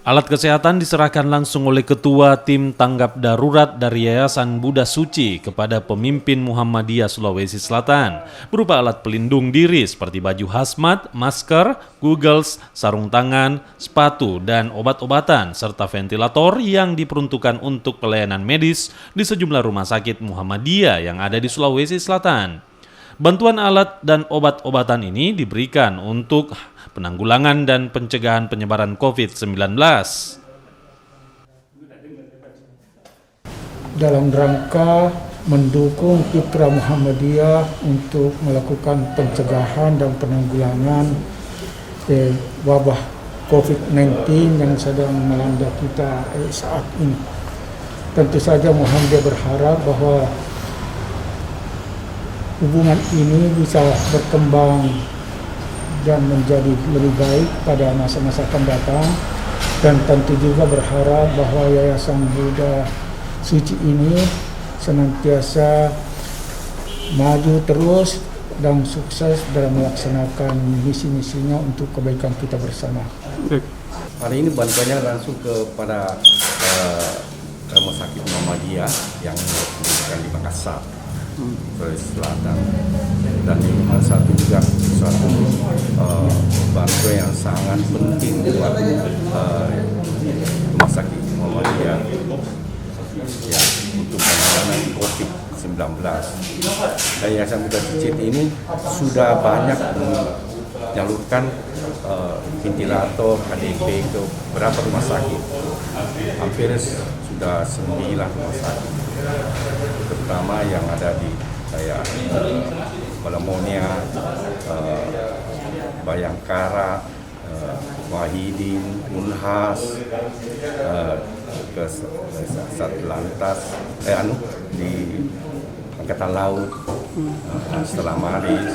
Alat kesehatan diserahkan langsung oleh Ketua Tim Tanggap Darurat dari Yayasan Buddha Suci kepada pemimpin Muhammadiyah Sulawesi Selatan, berupa alat pelindung diri seperti baju hazmat, masker, goggles, sarung tangan, sepatu, dan obat-obatan, serta ventilator yang diperuntukkan untuk pelayanan medis di sejumlah rumah sakit Muhammadiyah yang ada di Sulawesi Selatan. Bantuan alat dan obat-obatan ini diberikan untuk penanggulangan dan pencegahan penyebaran COVID-19. Dalam rangka mendukung Fitra Muhammadiyah untuk melakukan pencegahan dan penanggulangan wabah COVID-19 yang sedang melanda kita saat ini. Tentu saja Muhammadiyah berharap bahwa hubungan ini bisa berkembang dan menjadi lebih baik pada masa-masa akan datang, dan tentu juga berharap bahwa Yayasan Buddha Suci ini senantiasa maju terus dan sukses dalam melaksanakan misi-misinya untuk kebaikan kita bersama. Hari ini bantuannya langsung kepada Rumah Sakit Muhammadiyah yang diberikan di Makassar, Sulawesi Selatan, dan ini satu juga suatu bantuan yang sangat penting buat Rumah Sakit Muhammadiyah ya, untuk penanganan COVID-19. Dan Yayasan Buddha Suci ini sudah banyak menyalurkan ventilator KDP ke beberapa rumah sakit, hampir sudah 9 rumah sakit, terutama yang ada di Palamonia, Bayangkara, Wahidin, Unhas, ke Satlantas, di Angkatan Laut, Stella Maris,